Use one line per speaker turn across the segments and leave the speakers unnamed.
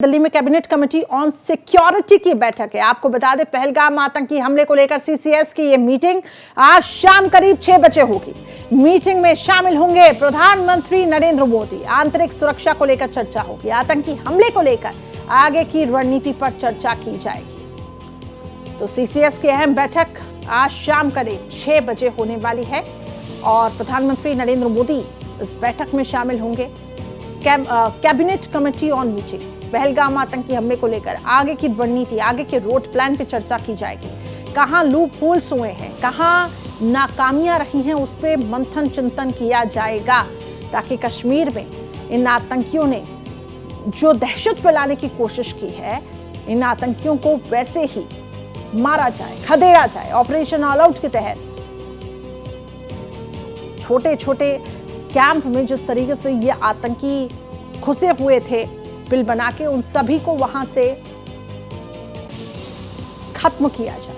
दिल्ली में cabinet committee on security की बैठक है। आपको बता दें, पहलगाम आतंकी हमले को लेकर सीसीएस की यह मीटिंग आज शाम करीब 6 बजे होगी। मीटिंग में शामिल होंगे प्रधानमंत्री नरेंद्र मोदी। आंतरिक सुरक्षा को लेकर चर्चा होगी। आतंकी हमले को लेकर आगे की रणनीति पर चर्चा की जाएगी। तो सीसीएस की अहम बैठक आज शाम करीब 6 बजे होने वाली है और प्रधानमंत्री नरेंद्र मोदी इस बैठक में शामिल होंगे। Cabinet committee on meeting, Pahalgam आतंकी हमले को लेकर आगे की रणनीति, आगे के रोड प्लान पर चर्चा की जाएगी। कहां लूप होल्स हुए हैं, कहां नाकामियां रही हैं, उस पर मंथन चिंतन किया जाएगा ताकि कश्मीर में इन आतंकियों ने जो दहशत फैलाने की कोशिश की है, इन आतंकियों को वैसे ही मारा जाए, खदेड़ा जाए। ऑपरेशन ऑल आउट के तहत छोटे छोटे कैंप में जिस तरीके से ये आतंकी घुसे हुए थे, बिल बना के उन सभी को वहां से खत्म किया जाए।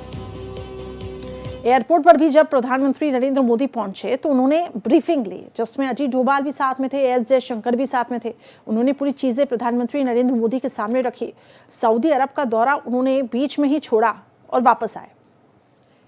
एयरपोर्ट पर भी जब प्रधानमंत्री नरेंद्र मोदी पहुंचे तो उन्होंने ब्रीफिंग ली, जिसमें अजीत डोभाल भी साथ में थे, एस जयशंकर भी साथ में थे। उन्होंने पूरी चीजें प्रधानमंत्री नरेंद्र मोदी के सामने रखी। सऊदी अरब का दौरा उन्होंने बीच में ही छोड़ा और वापस आए।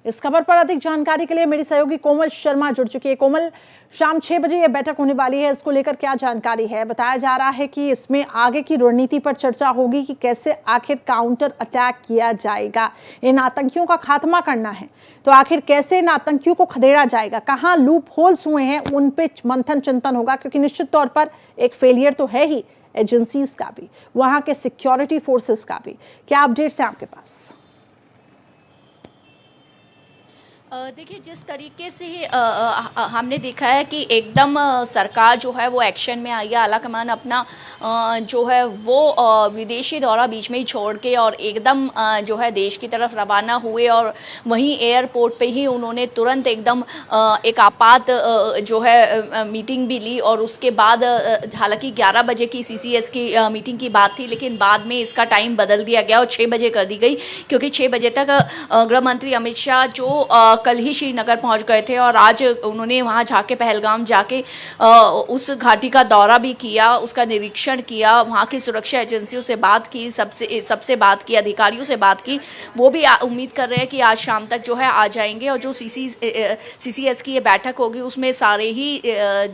इस खबर पर अधिक जानकारी के लिए मेरी सहयोगी कोमल शर्मा जुड़ चुकी है। कोमल, शाम 6 बजे यह बैठक होने वाली है, इसको लेकर क्या जानकारी है? बताया जा रहा है कि इसमें आगे की रणनीति पर चर्चा होगी कि कैसे आखिर काउंटर अटैक किया जाएगा। इन आतंकियों का खात्मा करना है तो आखिर कैसे इन आतंकियों को खदेड़ा जाएगा, कहाँ लूप होल्स हुए हैं, उन पे मंथन चिंतन होगा। क्योंकि निश्चित तौर पर एक फेलियर तो है ही एजेंसीज का भी, वहां के सिक्योरिटी फोर्सेस का भी। क्या अपडेट्स हैं आपके पास?
देखिए, जिस तरीके से हमने देखा है कि एकदम सरकार जो है वो एक्शन में आई है। आलाकमान अपना जो है वो विदेशी दौरा बीच में ही छोड़ के और एकदम जो है देश की तरफ रवाना हुए और वहीं एयरपोर्ट पे ही उन्होंने तुरंत एकदम एक आपात जो है मीटिंग भी ली। और उसके बाद हालांकि 11 बजे की सीसीएस की मीटिंग की बात थी, लेकिन बाद में इसका टाइम बदल दिया गया और 6 बजे कर दी गई, क्योंकि 6 बजे तक गृह मंत्री अमित शाह जो कल ही श्रीनगर पहुंच गए थे और आज उन्होंने वहां जाके पहलगाम जाके उस घाटी का दौरा भी किया, उसका निरीक्षण किया, वहां की सुरक्षा एजेंसियों से बात की, सबसे बात की, अधिकारियों से बात की। वो भी उम्मीद कर रहे हैं कि आज शाम तक जो है आ जाएंगे। और जो सीसीएस की ये बैठक होगी उसमें सारे ही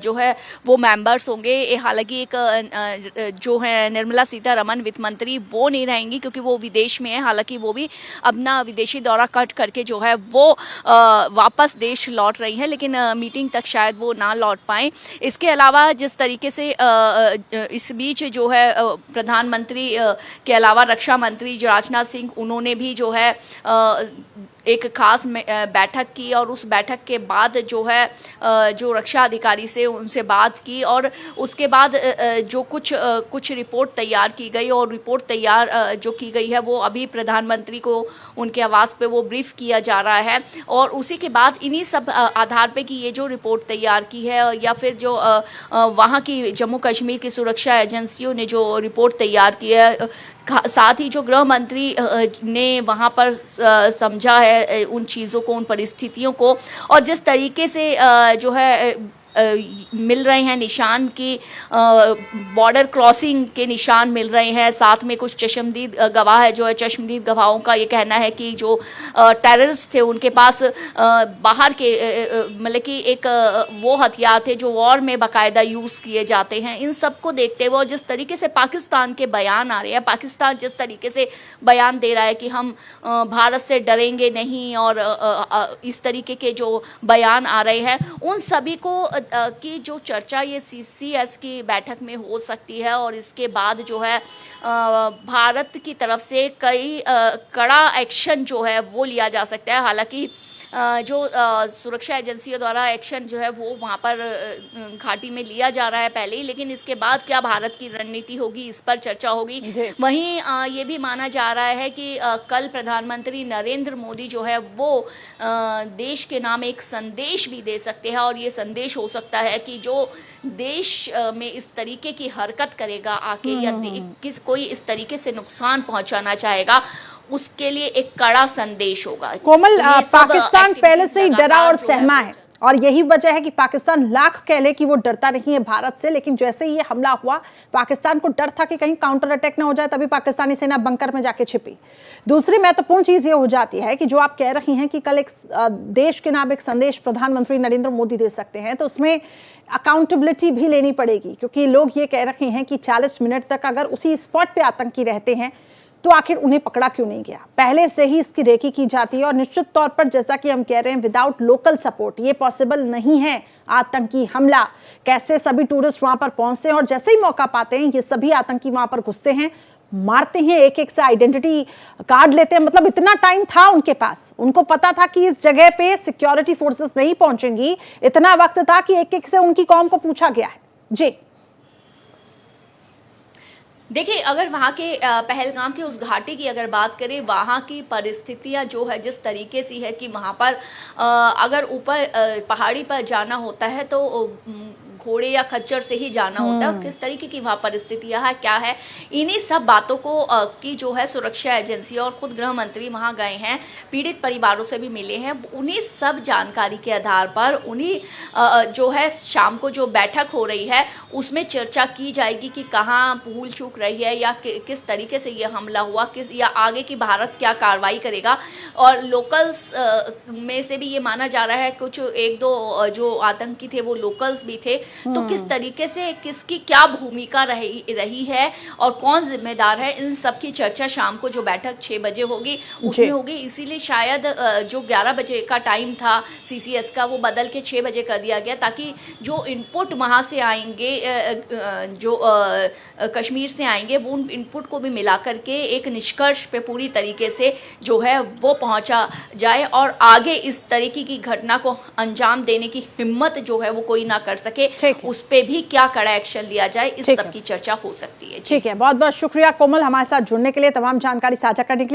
जो है वो मेंबर्स होंगे। हालांकि एक जो है निर्मला सीतारमण वित्त मंत्री वो नहीं रहेंगी क्योंकि वो विदेश में है। हालांकि वो भी अपना विदेशी दौरा कट करके जो है वो वापस देश लौट रही हैं, लेकिन मीटिंग तक शायद वो ना लौट पाएं। इसके अलावा जिस तरीके से इस बीच जो है प्रधानमंत्री के अलावा रक्षा मंत्री जो राजनाथ सिंह, उन्होंने भी जो है एक खास बैठक की और उस बैठक के बाद जो है जो रक्षा अधिकारी से उनसे बात की और उसके बाद जो कुछ रिपोर्ट तैयार की गई और रिपोर्ट तैयार जो की गई है वो अभी प्रधानमंत्री को उनके आवास पे वो ब्रीफ किया जा रहा है। और उसी के बाद इन्हीं सब आधार पे कि ये जो रिपोर्ट तैयार की है या फिर जो वहाँ की जम्मू कश्मीर की सुरक्षा एजेंसियों ने जो रिपोर्ट तैयार की है, साथ ही जो गृह मंत्री ने वहाँ पर समझा है उन चीज़ों को, उन परिस्थितियों को, और जिस तरीके से जो है मिल रहे हैं निशान की, बॉर्डर क्रॉसिंग के निशान मिल रहे हैं। साथ में कुछ चश्मदीद गवाह है, जो है चश्मदीद गवाहों का ये कहना है कि जो टेररिस्ट थे उनके पास बाहर के मतलब कि एक वो हथियार थे जो वॉर में बाकायदा यूज़ किए जाते हैं। इन सब को देखते हुए और जिस तरीके से पाकिस्तान के बयान आ रहे हैं, पाकिस्तान जिस तरीके से बयान दे रहा है कि हम भारत से डरेंगे नहीं और इस तरीके के जो बयान आ रहे हैं, उन सभी को की जो चर्चा ये सीसीएस की बैठक में हो सकती है। और इसके बाद जो है भारत की तरफ से कई कड़ा एक्शन जो है वो लिया जा सकता है। हालांकि जो सुरक्षा एजेंसियों द्वारा एक्शन जो है वो वहाँ पर घाटी में लिया जा रहा है पहले ही, लेकिन इसके बाद क्या भारत की रणनीति होगी इस पर चर्चा होगी। वहीं ये भी माना जा रहा है कि कल प्रधानमंत्री नरेंद्र मोदी जो है वो देश के नाम एक संदेश भी दे सकते हैं। और ये संदेश हो सकता है कि जो देश में इस तरीके की हरकत करेगा आके या कोई इस तरीके से नुकसान पहुंचाना चाहेगा, उसके लिए एक कड़ा संदेश होगा।
कोमल, पाकिस्तान पहले से ही डरा और सहमा है। और यही वजह है कि पाकिस्तान लाख कह ले कि वो डरता नहीं है भारत से, लेकिन जैसे ही ये हमला हुआ पाकिस्तान को डर था कि कहीं काउंटर अटैक ना हो जाए, तभी पाकिस्तानी सेना बंकर में जाके छिपी। दूसरी महत्वपूर्ण चीज ये हो जाती है कि जो आप कह रही हैं कि कल एक देश के नाम एक संदेश प्रधानमंत्री नरेंद्र मोदी दे सकते हैं, तो उसमें अकाउंटेबिलिटी भी लेनी पड़ेगी, क्योंकि लोग ये कह रहे हैं कि 40 मिनट तक अगर उसी स्पॉट पे आतंकी रहते हैं तो आखिर उन्हें पकड़ा क्यों नहीं गया। पहले से ही इसकी रेकी की जाती है और निश्चित तौर पर जैसा कि हम कह रहे हैं विदाउट लोकल सपोर्ट ये पॉसिबल नहीं है। आतंकी हमला कैसे सभी टूरिस्ट वहां पर पहुंचते हैं और जैसे ही मौका पाते हैं ये सभी आतंकी वहां पर घुसते हैं, मारते हैं, एक एक से आइडेंटिटी कार्ड लेते हैं। मतलब इतना टाइम था उनके पास, उनको पता था कि इस जगह पे सिक्योरिटी फोर्सेस नहीं पहुंचेंगी, इतना वक्त था कि एक एक से उनकी कौम को पूछा गया है। जी
देखिए, अगर वहाँ के पहलगाम के उस घाटी की अगर बात करें, वहाँ की परिस्थितियाँ जो है जिस तरीके से है कि वहाँ पर अगर ऊपर पहाड़ी पर जाना होता है तो घोड़े या खच्चर से ही जाना होता है, और किस तरीके की वहाँ परिस्थितियाँ है क्या है, इन्हीं सब बातों को की जो है सुरक्षा एजेंसी और खुद गृह मंत्री वहाँ गए हैं, पीड़ित परिवारों से भी मिले हैं। उन्हीं सब जानकारी के आधार पर उन्हीं जो है शाम को जो बैठक हो रही है उसमें चर्चा की जाएगी कि कहाँ भूल चूक रही है या किस तरीके से ये हमला हुआ, किस या आगे की भारत क्या कार्रवाई करेगा। और लोकल्स में से भी ये माना जा रहा है कुछ एक दो जो आतंकी थे वो लोकल्स भी थे, तो किस तरीके से किसकी क्या भूमिका रही है और कौन जिम्मेदार है, इन सब की चर्चा शाम को जो बैठक 6 बजे होगी उसमें होगी। इसीलिए शायद जो 11 बजे का टाइम था सीसीएस का वो बदल के 6 बजे कर दिया गया, ताकि जो इनपुट वहाँ से आएंगे जो कश्मीर से आएंगे वो उन इनपुट को भी मिला करके एक निष्कर्ष पे पूरी तरीके से जो है वो पहुँचा जाए और आगे इस तरीके की घटना को अंजाम देने की हिम्मत जो है वो कोई ना कर सके, उस पे भी क्या कड़ा एक्शन लिया जाए, इस सब की चर्चा हो सकती है।
ठीक है, बहुत बहुत शुक्रिया कोमल हमारे साथ जुड़ने के लिए, तमाम जानकारी साझा करने के लिए।